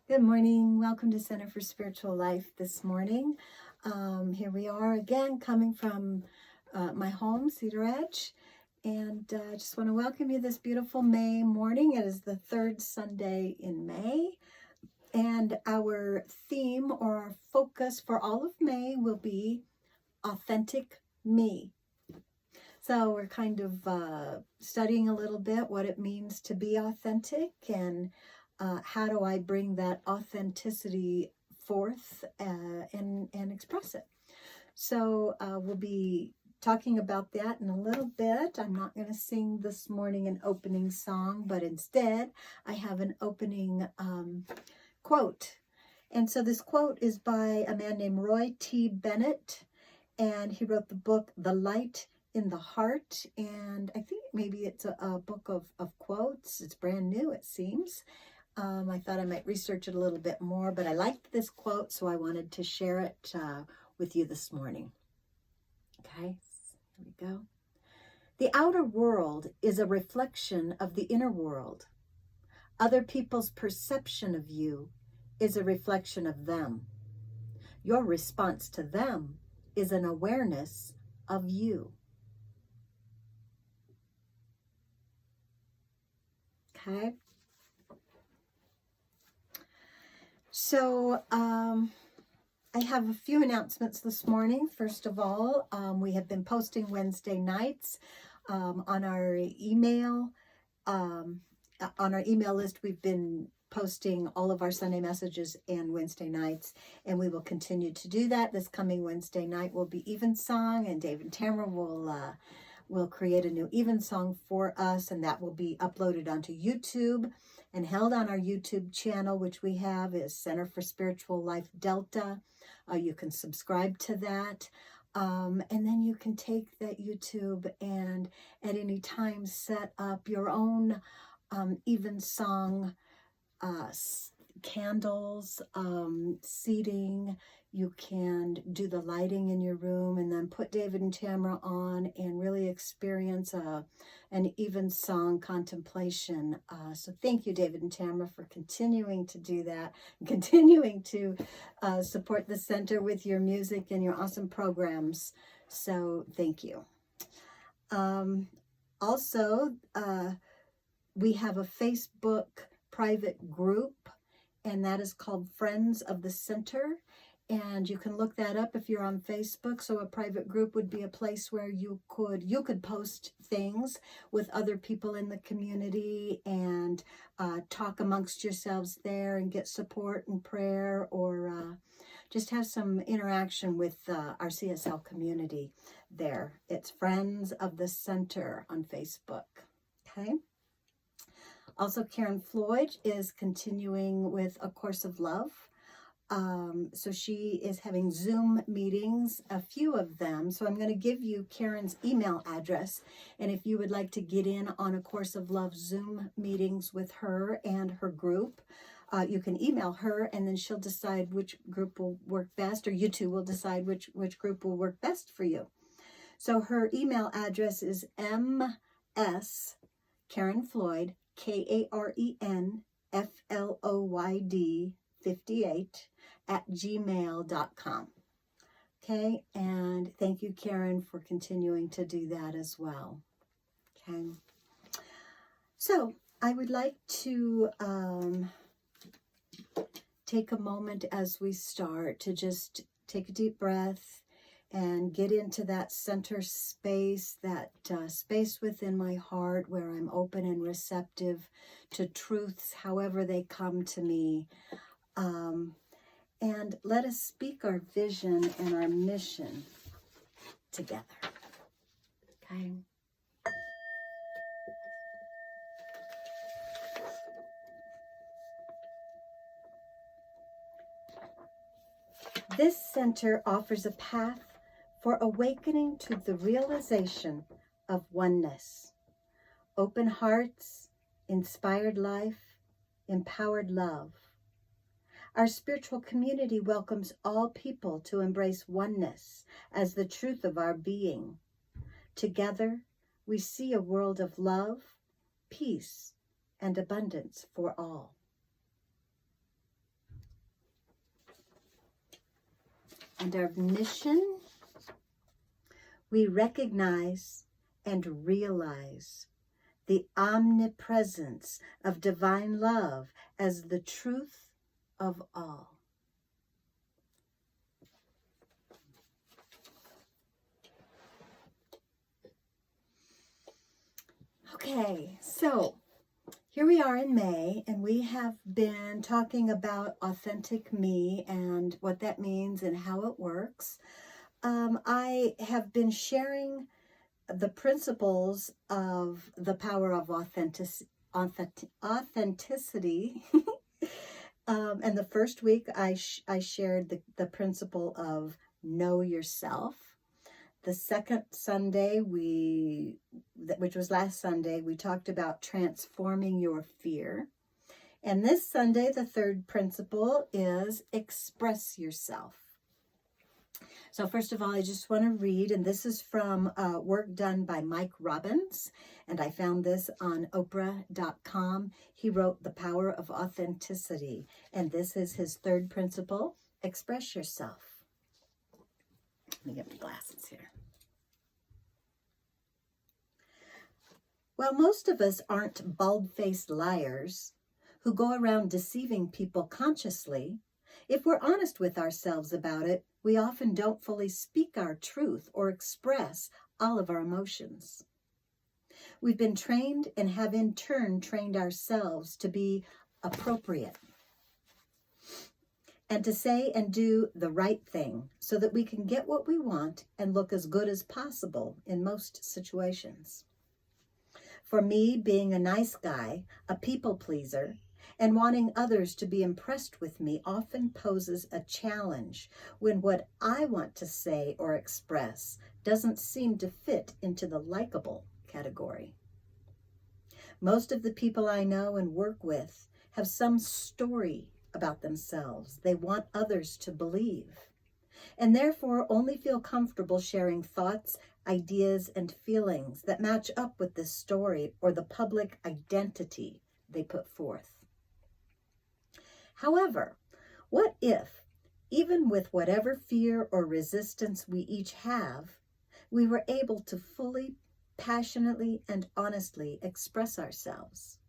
Good morning. Welcome to Center for Spiritual Life this morning. Here we are again, coming from my home, Cedar Edge. And I just want to welcome you this beautiful May morning. It is the third Sunday in May. And our theme or our focus for all of May will be authentic me. So we're kind of studying a little bit what it means to be authentic and how do I bring that authenticity forth and express it. So we'll be talking about that in a little bit. I'm not going to sing this morning an opening song, but instead I have an opening quote. And so this quote is by a man named Roy T. Bennett, and he wrote the book, The Light in the Heart, and I think maybe it's a book of quotes. It's brand new, it seems. I thought I might research it a little bit more, but I liked this quote, so I wanted to share it with you this morning. Okay, here we go. The outer world is a reflection of the inner world. Other people's perception of you is a reflection of them. Your response to them is an awareness of you. Okay. So I have a few announcements this morning. First of all, we have been posting Wednesday nights on our email. On our email list, we've been posting all of our Sunday messages and Wednesday nights, and we will continue to do that. This coming Wednesday night will be Evensong, and Dave and Tamara will create a new Evensong for us, and that will be uploaded onto YouTube and held on our YouTube channel, which we have is Center for Spiritual Life Delta. You can subscribe to that. And then you can take that YouTube and at any time set up your own Evensong candles, seating. You can do the lighting in your room and then put David and Tamara on and really experience an Evensong contemplation. So thank you, David and Tamara, for continuing to do that, continuing to support the center with your music and your awesome programs. So thank you. Also, we have a Facebook private group, and that is called Friends of the Center. And you can look that up if you're on Facebook. So a private group would be a place where you could post things with other people in the community and talk amongst yourselves there and get support and prayer, or just have some interaction with our CSL community there. It's Friends of the Center on Facebook. Okay. Also, Karen Floyd is continuing with A Course of Love. So she is having Zoom meetings, a few of them. So I'm going to give you Karen's email address. And if you would like to get in on A Course of Love Zoom meetings with her and her group, you can email her, and then she'll decide which group will work best, or you two will decide which group will work best for you. So her email address is ms Karen Floyd, KarenFloyd 58 @gmail.com. Okay, and thank you, Karen, for continuing to do that as well. Okay, so I would like to take a moment as we start to just take a deep breath and get into that center space, that space within my heart where I'm open and receptive to truths, however they come to me. And let us speak our vision and our mission together. Okay? This center offers a path for awakening to the realization of oneness, open hearts, inspired life, empowered love. Our spiritual community welcomes all people to embrace oneness as the truth of our being. Together, we see a world of love, peace, and abundance for all. And our mission, we recognize and realize the omnipresence of divine love as the truth of all. Okay, so here we are in May, and we have been talking about authentic me and what that means and how it works. I have been sharing the principles of the power of authenticity. And the first week I shared the principle of know yourself. The second Sunday, which was last Sunday, we talked about transforming your fear. And this Sunday, the third principle is express yourself. So first of all, I just want to read, and this is from work done by Mike Robbins, and I found this on Oprah.com. He wrote The Power of Authenticity, and this is his third principle, express yourself. Let me get my glasses here. While most of us aren't bald-faced liars who go around deceiving people consciously, if we're honest with ourselves about it, we often don't fully speak our truth or express all of our emotions. We've been trained and have in turn trained ourselves to be appropriate and to say and do the right thing so that we can get what we want and look as good as possible in most situations. For me, being a nice guy, a people pleaser, and wanting others to be impressed with me often poses a challenge when what I want to say or express doesn't seem to fit into the likable category. Most of the people I know and work with have some story about themselves they want others to believe, and therefore only feel comfortable sharing thoughts, ideas, and feelings that match up with this story or the public identity they put forth. However, what if, even with whatever fear or resistance we each have, we were able to fully, passionately, and honestly express ourselves?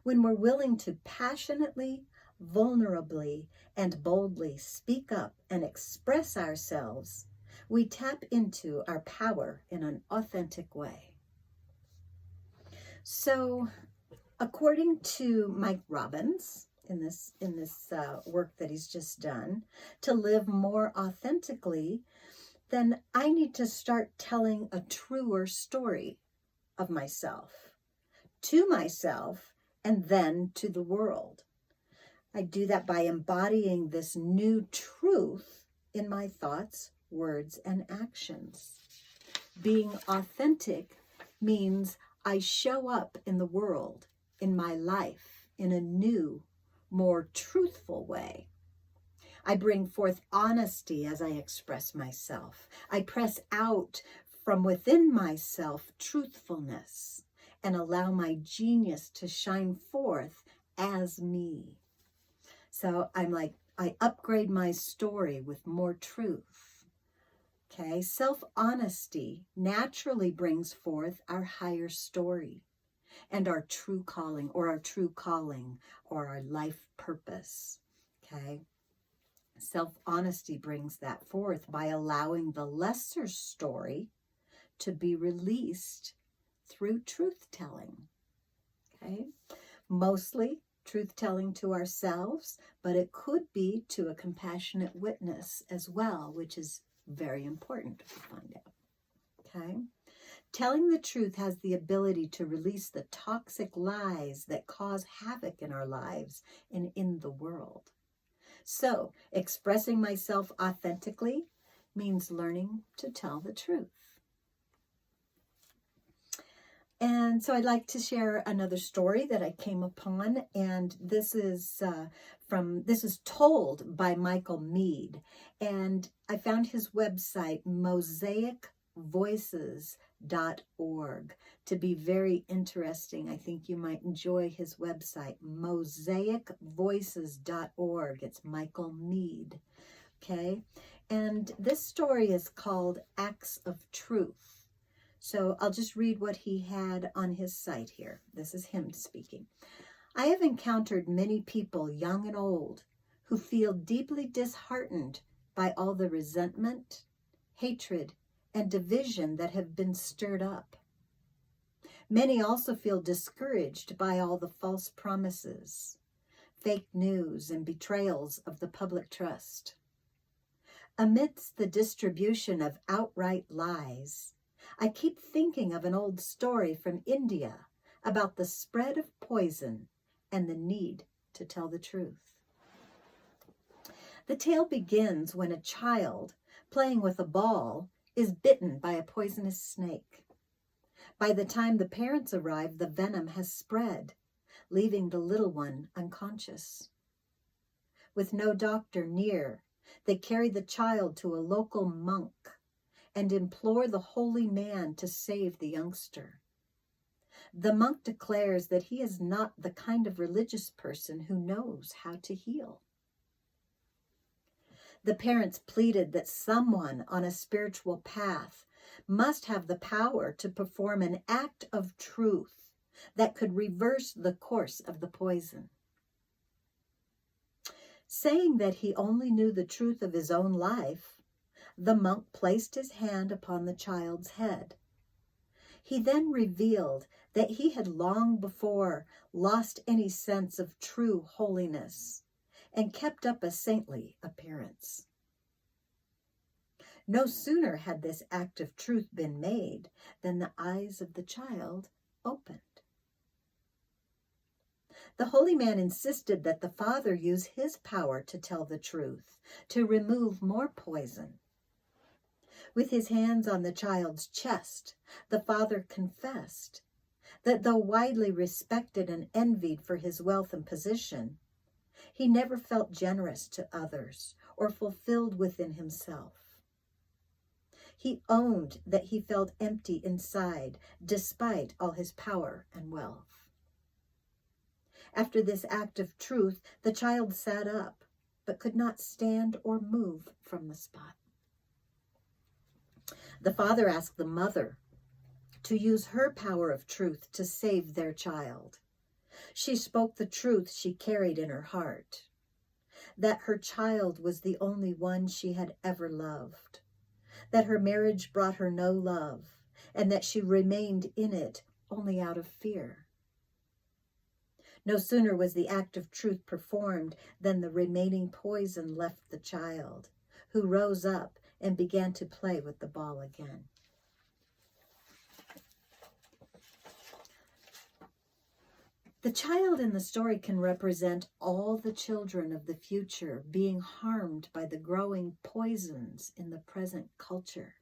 When we're willing to passionately, vulnerably, and boldly speak up and express ourselves, we tap into our power in an authentic way. So, according to Mike Robbins, in this work that he's just done, to live more authentically, then I need to start telling a truer story of myself, to myself, and then to the world. I do that by embodying this new truth in my thoughts, words, and actions. Being authentic means I show up in the world, in my life, in a new, more truthful way. I bring forth honesty as I express myself. I press out from within myself truthfulness and allow my genius to shine forth as me. So I upgrade my story with more truth. Okay, self-honesty naturally brings forth our higher story and our true calling or our life purpose. Okay, self-honesty brings that forth by allowing the lesser story to be released through truth-telling. Okay, mostly truth-telling to ourselves, but it could be to a compassionate witness as well, which is very important to find out. Okay, telling the truth has the ability to release the toxic lies that cause havoc in our lives and in the world. So, expressing myself authentically means learning to tell the truth. And so I'd like to share another story that I came upon, and this is told by Michael Meade, and I found his website mosaicvoices.org to be very interesting. I think you might enjoy his website, mosaicvoices.org. It's Michael Meade. okay? And this story is called Acts of Truth. So I'll just read what he had on his site here. This is him speaking. I have encountered many people, young and old, who feel deeply disheartened by all the resentment, hatred, and division that have been stirred up. Many also feel discouraged by all the false promises, fake news, and betrayals of the public trust. Amidst the distribution of outright lies, I keep thinking of an old story from India about the spread of poison and the need to tell the truth. The tale begins when a child playing with a ball is bitten by a poisonous snake. By the time the parents arrive, the venom has spread, leaving the little one unconscious. With no doctor near, they carry the child to a local monk and implore the holy man to save the youngster. The monk declares that he is not the kind of religious person who knows how to heal. The parents pleaded that someone on a spiritual path must have the power to perform an act of truth that could reverse the course of the poison. Saying that he only knew the truth of his own life, the monk placed his hand upon the child's head. He then revealed that he had long before lost any sense of true holiness and kept up a saintly appearance. No sooner had this act of truth been made than the eyes of the child opened. The holy man insisted that the father use his power to tell the truth, to remove more poison. With his hands on the child's chest, the father confessed that though widely respected and envied for his wealth and position, he never felt generous to others or fulfilled within himself. He owned that he felt empty inside, despite all his power and wealth. After this act of truth, the child sat up, but could not stand or move from the spot. The father asked the mother to use her power of truth to save their child. She spoke the truth she carried in her heart, that her child was the only one she had ever loved, that her marriage brought her no love, and that she remained in it only out of fear. No sooner was the act of truth performed than the remaining poison left the child, who rose up and began to play with the ball again. The child in the story can represent all the children of the future being harmed by the growing poisons in the present culture.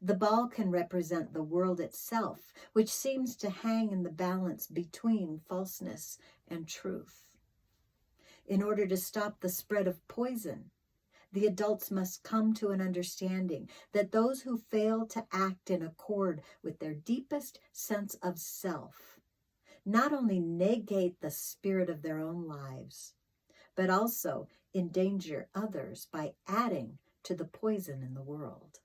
The ball can represent the world itself, which seems to hang in the balance between falseness and truth. In order to stop the spread of poison, the adults must come to an understanding that those who fail to act in accord with their deepest sense of self not only negate the spirit of their own lives, but also endanger others by adding to the poison in the world.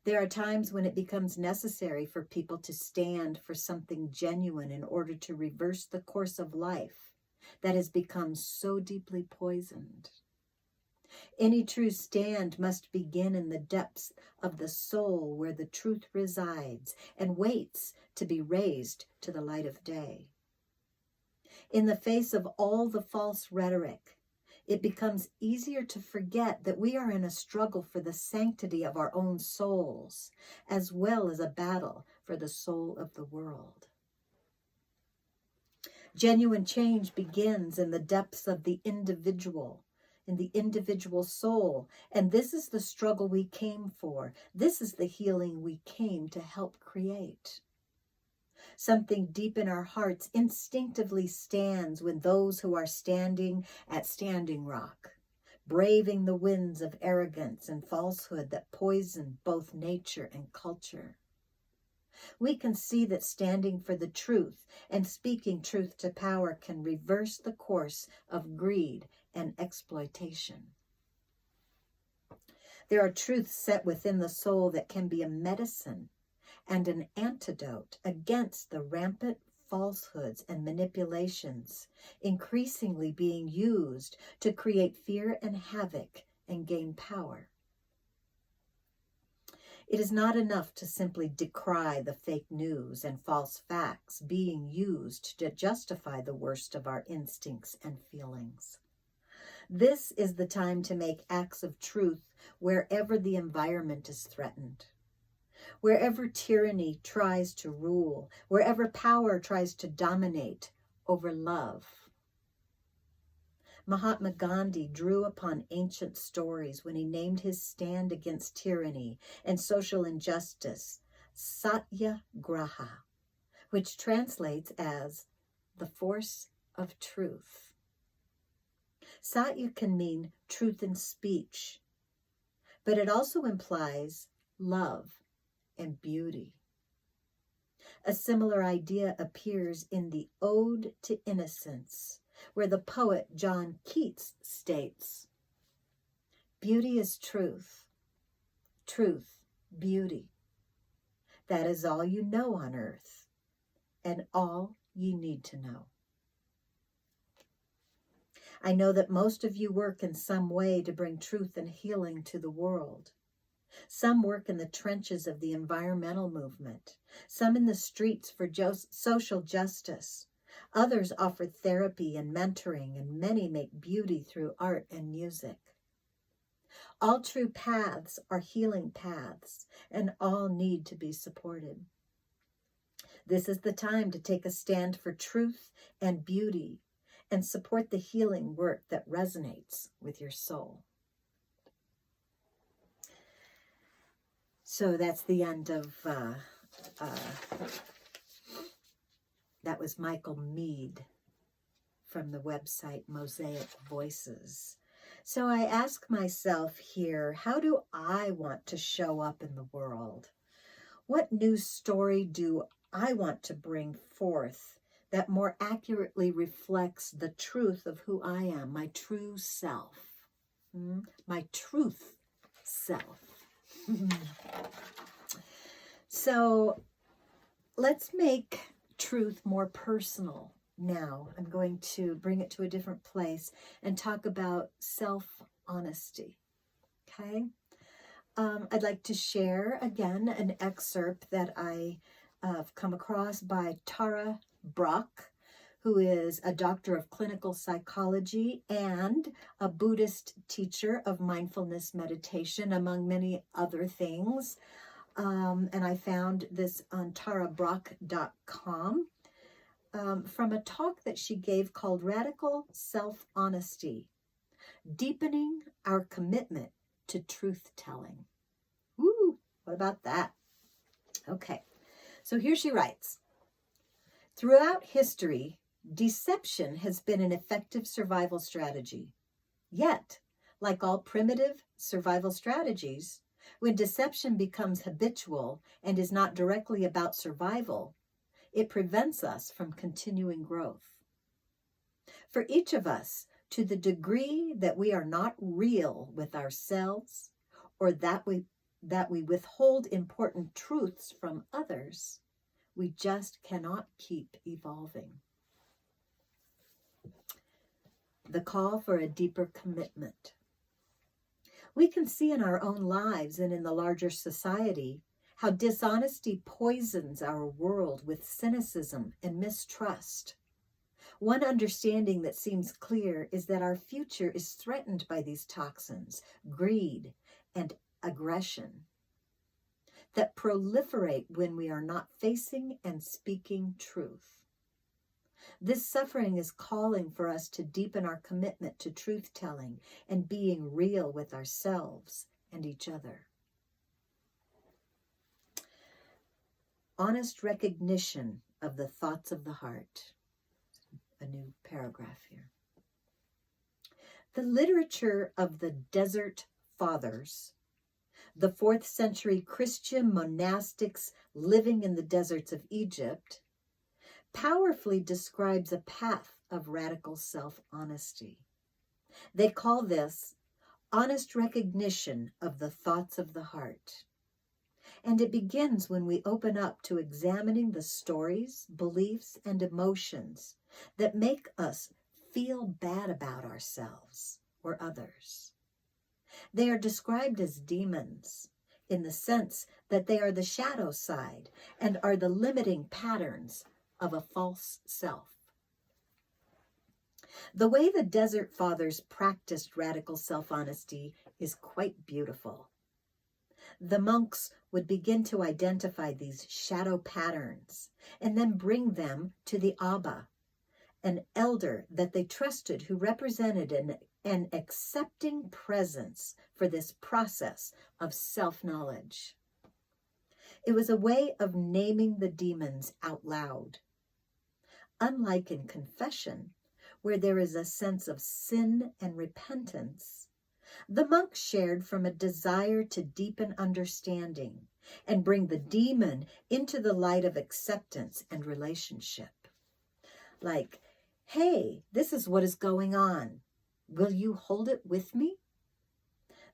There are times when it becomes necessary for people to stand for something genuine in order to reverse the course of life that has become so deeply poisoned. Any true stand must begin in the depths of the soul where the truth resides and waits to be raised to the light of day. In the face of all the false rhetoric, it becomes easier to forget that we are in a struggle for the sanctity of our own souls, as well as a battle for the soul of the world. Genuine change begins in the depths of the individual, in the individual soul, and this is the struggle we came for. This is the healing we came to help create. Something deep in our hearts instinctively stands when those who are standing at Standing Rock, braving the winds of arrogance and falsehood that poison both nature and culture. we can see that standing for the truth and speaking truth to power can reverse the course of greed and exploitation. There are truths set within the soul that can be a medicine and an antidote against the rampant falsehoods and manipulations increasingly being used to create fear and havoc and gain power. It is not enough to simply decry the fake news and false facts being used to justify the worst of our instincts and feelings. This is the time to make acts of truth wherever the environment is threatened. Wherever tyranny tries to rule, wherever power tries to dominate over love. Mahatma Gandhi drew upon ancient stories when he named his stand against tyranny and social injustice Satyagraha, which translates as the force of truth. Satya can mean truth in speech, but it also implies love and beauty. A similar idea appears in the Ode to Innocence, where the poet John Keats states, "Beauty is truth, truth, beauty. That is all you know on earth, and all you need to know." I know that most of you work in some way to bring truth and healing to the world. Some work in the trenches of the environmental movement, some in the streets for social justice. Others offer therapy and mentoring, and many make beauty through art and music. All true paths are healing paths, and all need to be supported. This is the time to take a stand for truth and beauty and support the healing work that resonates with your soul. So that's the end of, that was Michael Mead from the website Mosaic Voices. So I ask myself here, how do I want to show up in the world? What new story do I want to bring forth that more accurately reflects the truth of who I am, my true self, my truth self? So let's make truth more personal now. I'm going to bring it to a different place and talk about self-honesty, okay? I'd like to share, again, an excerpt that I have come across by Tara Brach, who is a doctor of clinical psychology and a Buddhist teacher of mindfulness meditation, among many other things. And I found this on tarabrach.com from a talk that she gave called Radical Self-Honesty, Deepening Our Commitment to Truth-Telling. Woo! What about that? Okay, so here she writes, "Throughout history, deception has been an effective survival strategy. Yet, like all primitive survival strategies, when deception becomes habitual and is not directly about survival, it prevents us from continuing growth. For each of us, to the degree that we are not real with ourselves or that we withhold important truths from others, we just cannot keep evolving." The call for a deeper commitment. We can see in our own lives and in the larger society how dishonesty poisons our world with cynicism and mistrust. One understanding that seems clear is that our future is threatened by these toxins, greed and aggression, that proliferate when we are not facing and speaking truth. This suffering is calling for us to deepen our commitment to truth-telling and being real with ourselves and each other. Honest recognition of the thoughts of the heart. A new paragraph here. The literature of the Desert Fathers, the 4th century Christian monastics living in the deserts of Egypt, powerfully describes a path of radical self-honesty. They call this honest recognition of the thoughts of the heart. And it begins when we open up to examining the stories, beliefs, and emotions that make us feel bad about ourselves or others. They are described as demons in the sense that they are the shadow side and are the limiting patterns of a false self. The way the Desert Fathers practiced radical self-honesty is quite beautiful. The monks would begin to identify these shadow patterns and then bring them to the Abba, an elder that they trusted who represented an accepting presence for this process of self-knowledge. It was a way of naming the demons out loud. Unlike in confession, where there is a sense of sin and repentance, the monks shared from a desire to deepen understanding and bring the demon into the light of acceptance and relationship. Like, hey, this is what is going on. Will you hold it with me?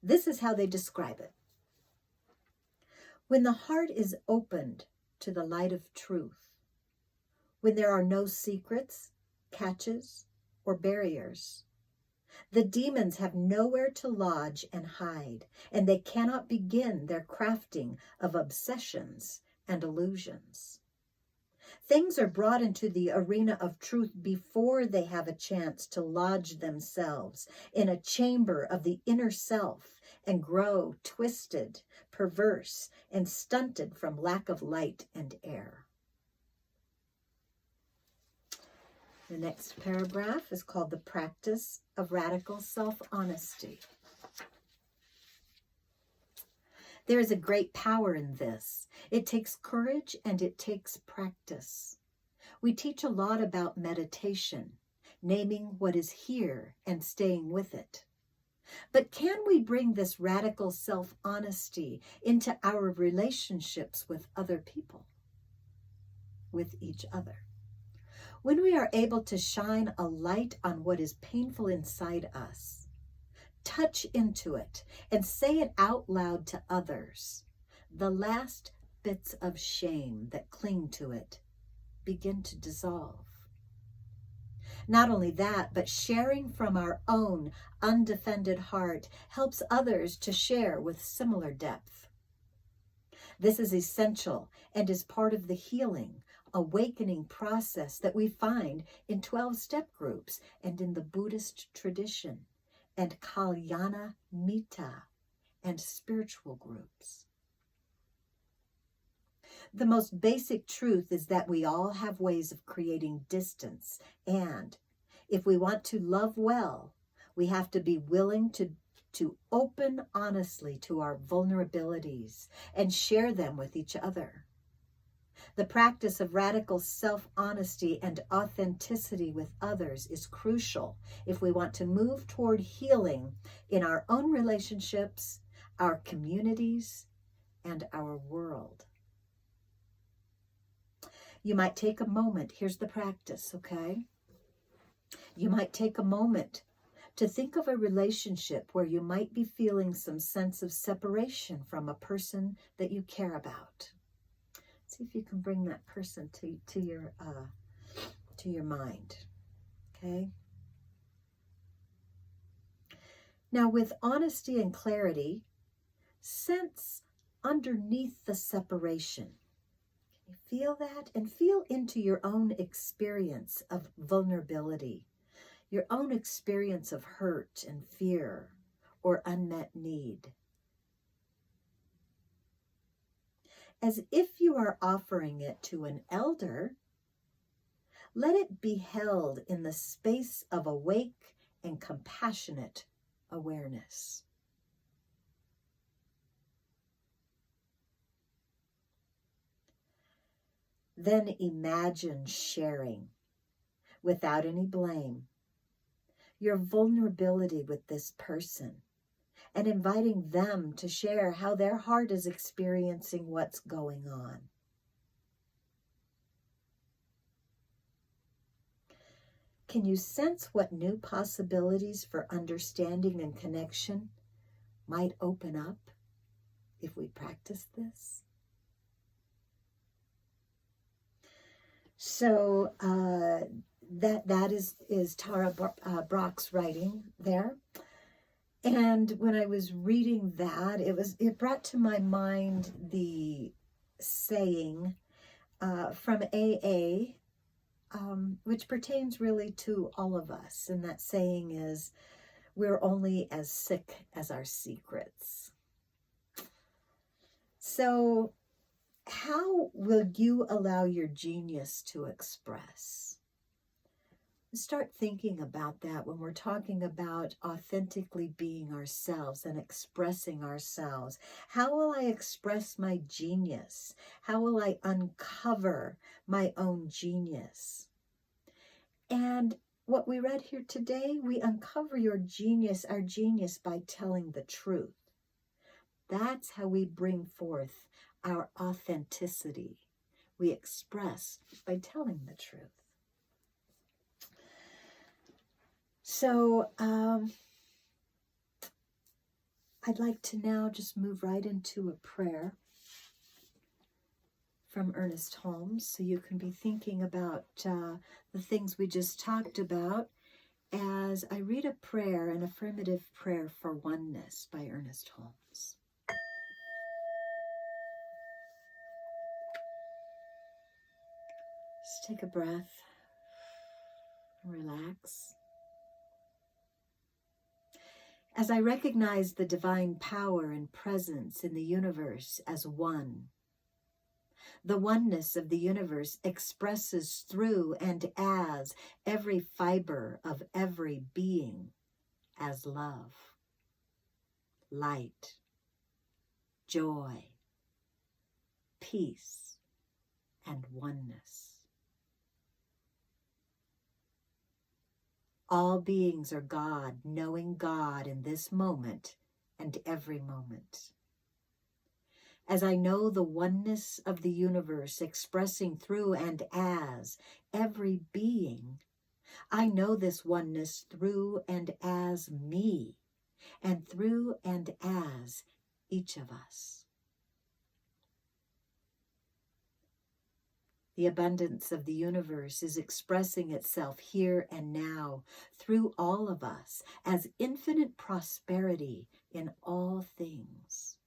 This is how they describe it. When the heart is opened to the light of truth, when there are no secrets, catches, or barriers, the demons have nowhere to lodge and hide, and they cannot begin their crafting of obsessions and illusions. Things are brought into the arena of truth before they have a chance to lodge themselves in a chamber of the inner self and grow twisted, perverse, and stunted from lack of light and air. The next paragraph is called The Practice of Radical Self-Honesty. There is a great power in this. It takes courage and it takes practice. We teach a lot about meditation, naming what is here and staying with it. But can we bring this radical self-honesty into our relationships with other people, with each other? When we are able to shine a light on what is painful inside us, touch into it, and say it out loud to others, the last bits of shame that cling to it begin to dissolve. Not only that, but sharing from our own undefended heart helps others to share with similar depth. This is essential and is part of the healing, awakening process that we find in 12-step groups and in the Buddhist tradition and Kalyana Mita and spiritual groups. The most basic truth is that we all have ways of creating distance, and if we want to love well, we have to be willing to open honestly to our vulnerabilities and share them with each other. The practice of radical self-honesty and authenticity with others is crucial if we want to move toward healing in our own relationships, our communities, and our world. You might take a moment. Here's the practice, okay? You might take a moment to think of a relationship where you might be feeling some sense of separation from a person that you care about. See if you can bring that person to your mind, okay? Now, with honesty and clarity, sense underneath the separation. Can you feel that? And feel into your own experience of vulnerability, your own experience of hurt and fear or unmet need. As if you are offering it to an elder, let it be held in the space of awake and compassionate awareness. Then imagine sharing, without any blame, your vulnerability with this person and inviting them to share how their heart is experiencing what's going on. Can you sense what new possibilities for understanding and connection might open up if we practice this? So that is Tara Brock's writing there. And when I was reading that, it brought to my mind the saying from AA, which pertains really to all of us. And that saying is, we're only as sick as our secrets. So how will you allow your genius to express? Start thinking about that when we're talking about authentically being ourselves and expressing ourselves. How will I express my genius? How will I uncover my own genius? And what we read here today, we uncover our genius by telling the truth. That's how we bring forth our authenticity. We express by telling the truth. So I'd like to now just move right into a prayer from Ernest Holmes, so you can be thinking about the things we just talked about as I read a prayer, an affirmative prayer for oneness by Ernest Holmes. Just take a breath and relax. As I recognize the divine power and presence in the universe as one, the oneness of the universe expresses through and as every fiber of every being as love, light, joy, peace, and oneness. All beings are God, knowing God in this moment and every moment. As I know the oneness of the universe expressing through and as every being, I know this oneness through and as me, and through and as each of us. The abundance of the universe is expressing itself here and now through all of us as infinite prosperity in all things.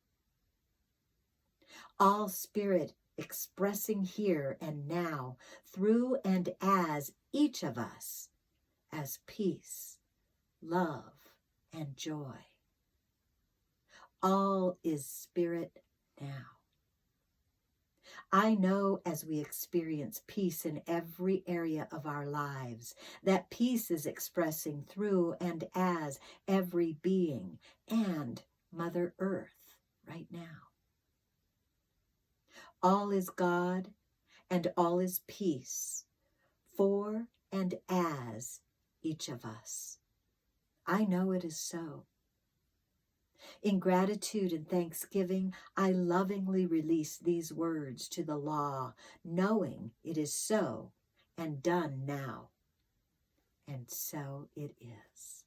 All spirit expressing here and now through and as each of us as peace, love, and joy. All is spirit now. I know as we experience peace in every area of our lives, that peace is expressing through and as every being and Mother Earth right now. All is God and all is peace for and as each of us. I know it is so. In gratitude and thanksgiving, I lovingly release these words to the law, knowing it is so and done now. And so it is.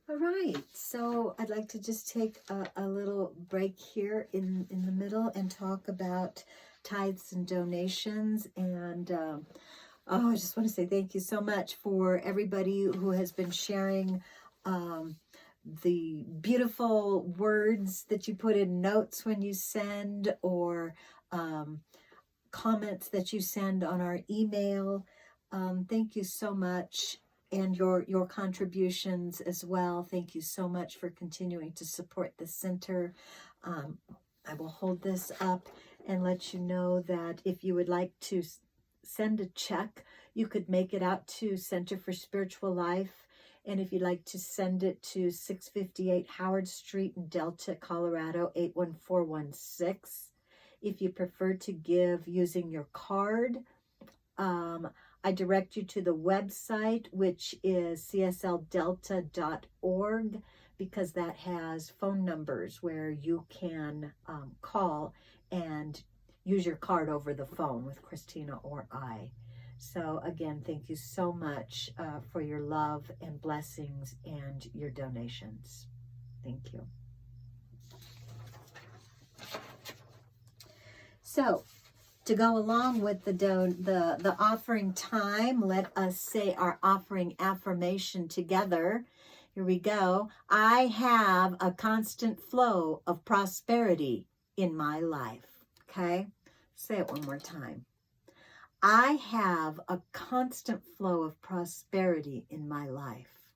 All right, so I'd like to just take a little break here in the middle and talk about tithes and donations. And I just want to say thank you so much for everybody who has been sharing the beautiful words that you put in notes when you send, or comments that you send on our email. Thank you so much. And your contributions as well. Thank you so much for continuing to support the center. I will hold this up and let you know that if you would like to send a check, you could make it out to Center for Spiritual Life, And if you'd like to send it to 658 Howard Street in Delta, Colorado, 81416. If you prefer to give using your card, I direct you to the website, which is csldelta.org, because that has phone numbers where you can call and use your card over the phone with Christina or I. So again, thank you so much for your love and blessings and your donations. Thank you. So, to go along with the offering time, let us say our offering affirmation together. Here we go. I have a constant flow of prosperity in my life. Okay? Say it one more time. I have a constant flow of prosperity in my life.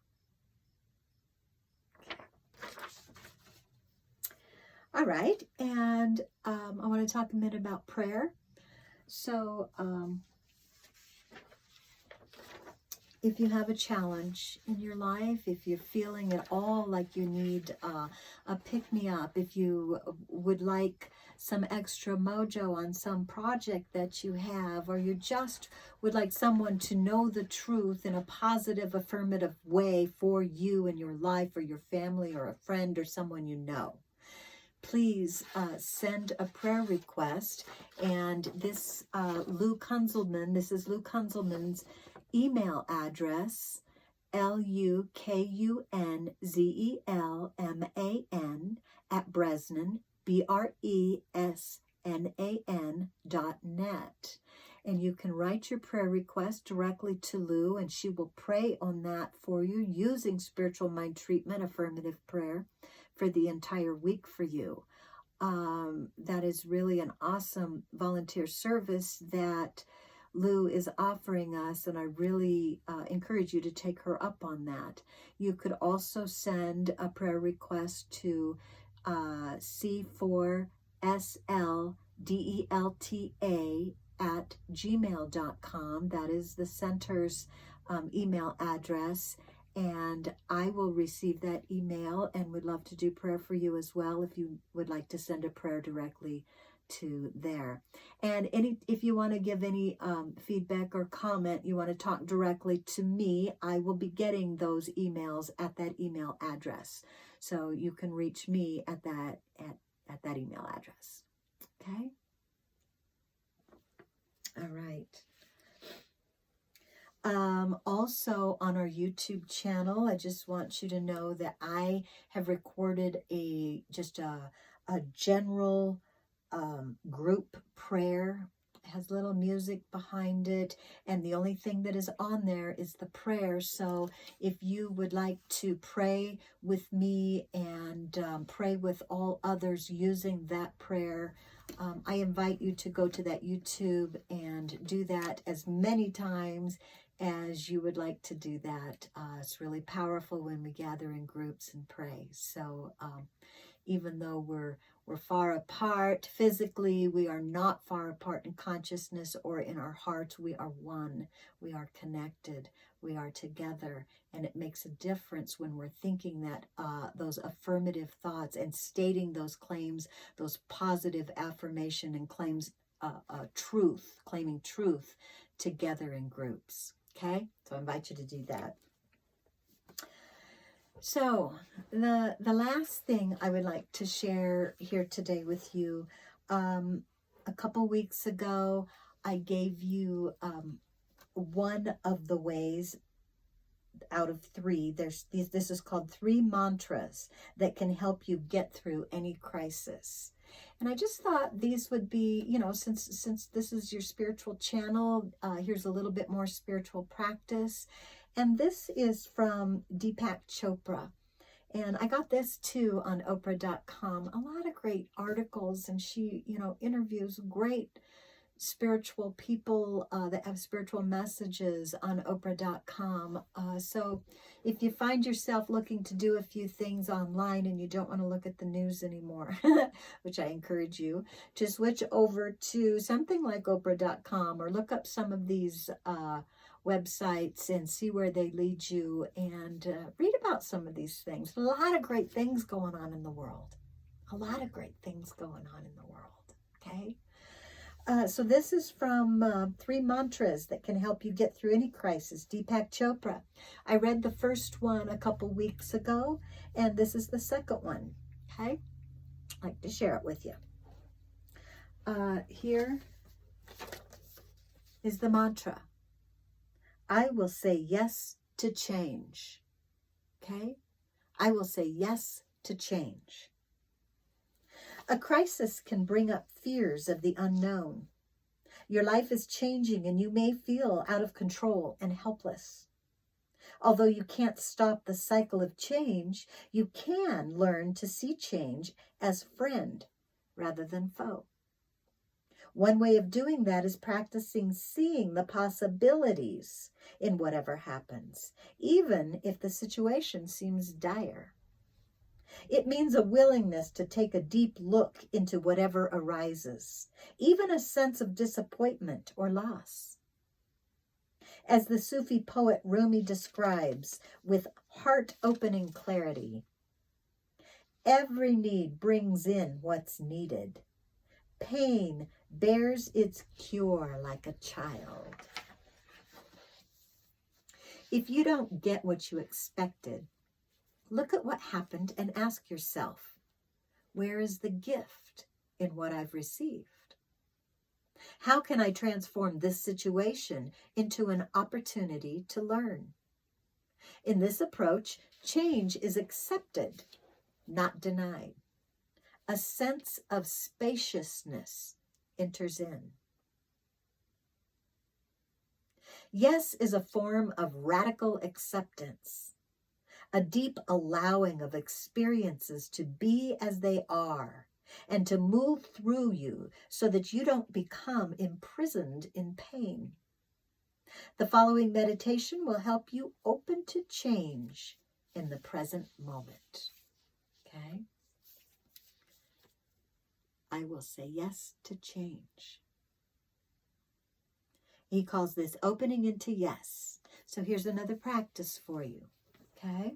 All right, and I want to talk a minute about prayer. So, if you have a challenge in your life, if you're feeling at all like you need a pick-me-up, if you would like some extra mojo on some project that you have, or you just would like someone to know the truth in a positive, affirmative way for you in your life, or your family, or a friend, or someone you know, please send a prayer request. And this Lou Kunzelman, this is Lou Kunzelman's email address, LUKUNZELMAN @Bresnan, BRESNAN.net. And you can write your prayer request directly to Lou, and she will pray on that for you using spiritual mind treatment, affirmative prayer, for the entire week for you. That is really an awesome volunteer service that Lou is offering us, and I really encourage you to take her up on that. You could also send a prayer request to c4sldelta@gmail.com. That is the center's email address, and I will receive that email and would love to do prayer for you as well if you would like to send a prayer directly to there. And if you want to give any feedback or comment, you want to talk directly to me, I will be getting those emails at that email address. So you can reach me at that email address. Okay? All right. Also on our YouTube channel, I just want you to know that I have recorded a general group prayer. It has little music behind it, and the only thing that is on there is the prayer. So if you would like to pray with me and pray with all others using that prayer, I invite you to go to that YouTube and do that as many times as you would like to do that. It's really powerful when we gather in groups and pray. So even though we're far apart physically, we are not far apart in consciousness or in our hearts. We are one. We are connected. We are together. And it makes a difference when we're thinking that those affirmative thoughts and stating those claims, those positive affirmation and claims, claiming truth together in groups. Okay? So I invite you to do that. So the last thing I would like to share here today with you, a couple weeks ago, I gave you one of the ways out of 3. This is called 3 mantras that can help you get through any crisis. And I just thought these would be, since this is your spiritual channel, here's a little bit more spiritual practice. And this is from Deepak Chopra. And I got this too on Oprah.com. A lot of great articles, and she, interviews great spiritual people that have spiritual messages on Oprah.com. So if you find yourself looking to do a few things online and you don't want to look at the news anymore, which I encourage you to switch over to something like Oprah.com, or look up some of these websites and see where they lead you, and read about some of these things. A lot of great things going on in the world. A lot of great things going on in the world. Okay. So this is from 3 Mantras that can help you get through any crisis. Deepak Chopra. I read the first one a couple weeks ago, and this is the second one. Okay, I'd like to share it with you. Here is the mantra. I will say yes to change. Okay, I will say yes to change. A crisis can bring up fears of the unknown. Your life is changing and you may feel out of control and helpless. Although you can't stop the cycle of change, you can learn to see change as friend rather than foe. One way of doing that is practicing seeing the possibilities in whatever happens, even if the situation seems dire. It means a willingness to take a deep look into whatever arises, even a sense of disappointment or loss. As the Sufi poet Rumi describes with heart-opening clarity, every need brings in what's needed. Pain bears its cure like a child. If you don't get what you expected, look at what happened and ask yourself, where is the gift in what I've received? How can I transform this situation into an opportunity to learn? In this approach, change is accepted, not denied. A sense of spaciousness enters in. Yes is a form of radical acceptance, a deep allowing of experiences to be as they are and to move through you so that you don't become imprisoned in pain. The following meditation will help you open to change in the present moment. Okay? I will say yes to change. He calls this opening into yes. So here's another practice for you. Okay?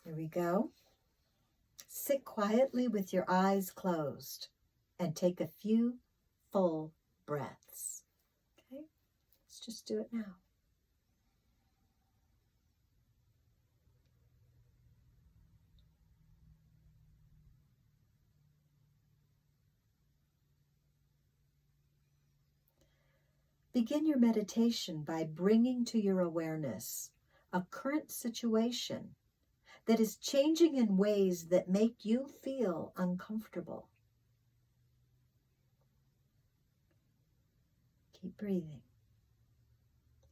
Here we go. Sit quietly with your eyes closed and take a few full breaths. Okay? Let's just do it now. Begin your meditation by bringing to your awareness a current situation that is changing in ways that make you feel uncomfortable. Keep breathing.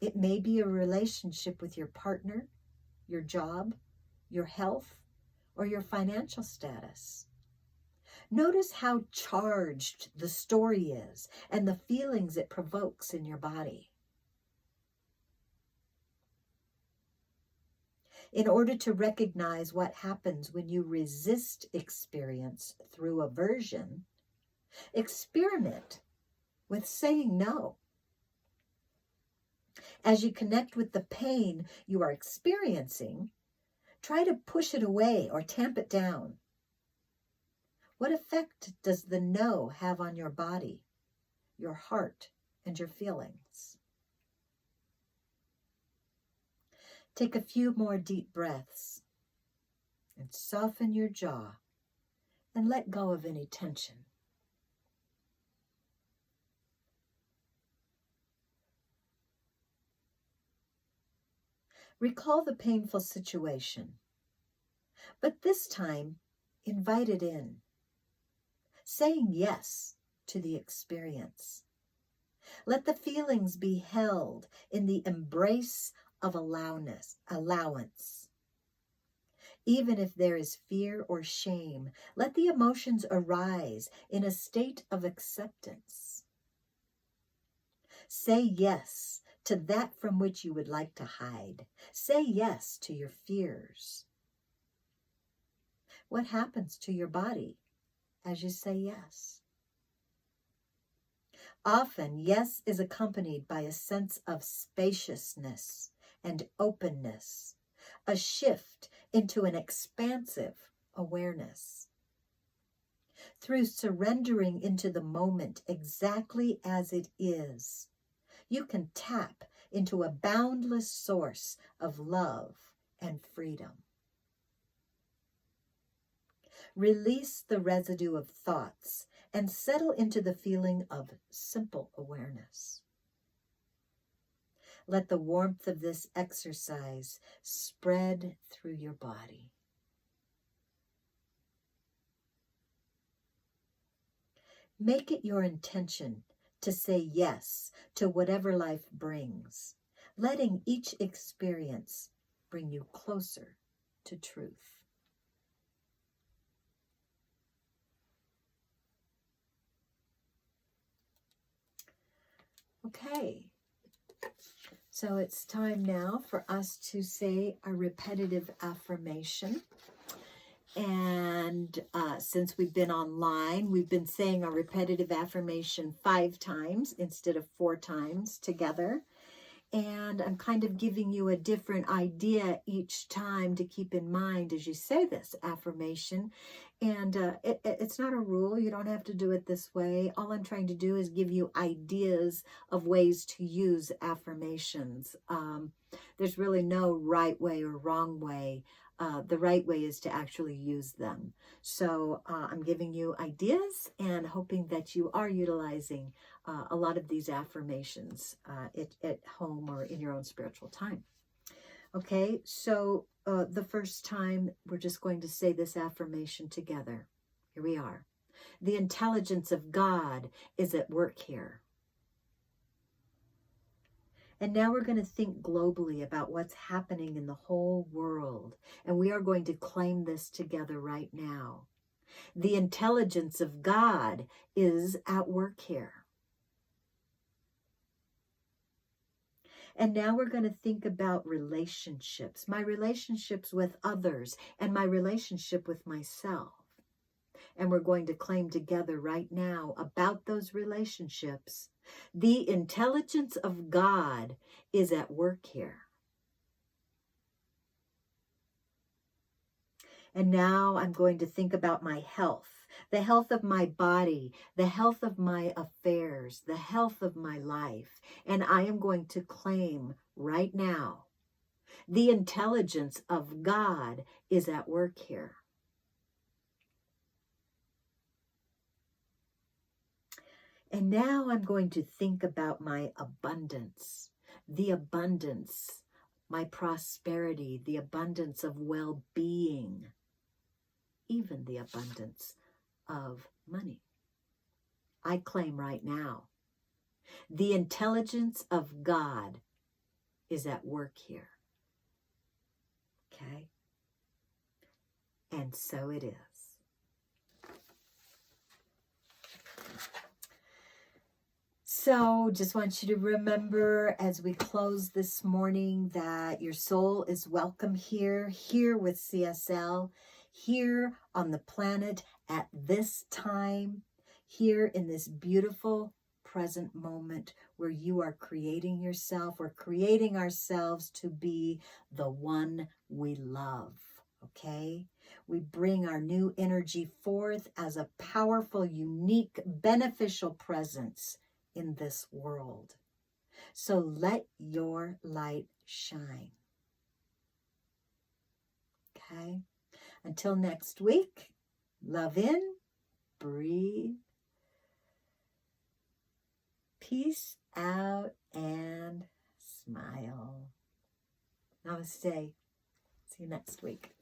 It may be a relationship with your partner, your job, your health, or your financial status. Notice how charged the story is and the feelings it provokes in your body. In order to recognize what happens when you resist experience through aversion, experiment with saying no. As you connect with the pain you are experiencing, try to push it away or tamp it down. What effect does the no have on your body, your heart, and your feelings? Take a few more deep breaths and soften your jaw and let go of any tension. Recall the painful situation, but this time invite it in, saying yes to the experience. Let the feelings be held in the embrace of allowance. Even if there is fear or shame, let the emotions arise in a state of acceptance. Say yes to that from which you would like to hide. Say yes to your fears. What happens to your body as you say yes? Often, yes is accompanied by a sense of spaciousness and openness, a shift into an expansive awareness. Through surrendering into the moment exactly as it is, you can tap into a boundless source of love and freedom. Release the residue of thoughts and settle into the feeling of simple awareness. Let the warmth of this exercise spread through your body. Make it your intention to say yes to whatever life brings, letting each experience bring you closer to truth. Okay, so it's time now for us to say a repetitive affirmation. And since we've been online, we've been saying a repetitive affirmation 5 times instead of 4 times together. And I'm kind of giving you a different idea each time to keep in mind as you say this affirmation. And it's not a rule. You don't have to do it this way. All I'm trying to do is give you ideas of ways to use affirmations. There's really no right way or wrong way. The right way is to actually use them. So I'm giving you ideas and hoping that you are utilizing a lot of these affirmations at home or in your own spiritual time. Okay, so the first time we're just going to say this affirmation together. Here we are. The intelligence of God is at work here. And now we're going to think globally about what's happening in the whole world. And we are going to claim this together right now. The intelligence of God is at work here. And now we're going to think about relationships, my relationships with others and my relationship with myself. And we're going to claim together right now about those relationships. The intelligence of God is at work here. And now I'm going to think about my health, the health of my body, the health of my affairs, the health of my life. And I am going to claim right now, the intelligence of God is at work here. And now I'm going to think about my abundance, my prosperity, the abundance of well-being, even the abundance of money. I claim right now, the intelligence of God is at work here. Okay? And so it is. So just want you to remember as we close this morning that your soul is welcome here with CSL, here on the planet at this time, here in this beautiful present moment where you are creating yourself. We're creating ourselves to be the one we love, okay? We bring our new energy forth as a powerful, unique, beneficial presence in this world. So let your light shine. Okay? Until next week, love in, breathe, peace out, and smile. Namaste. See you next week.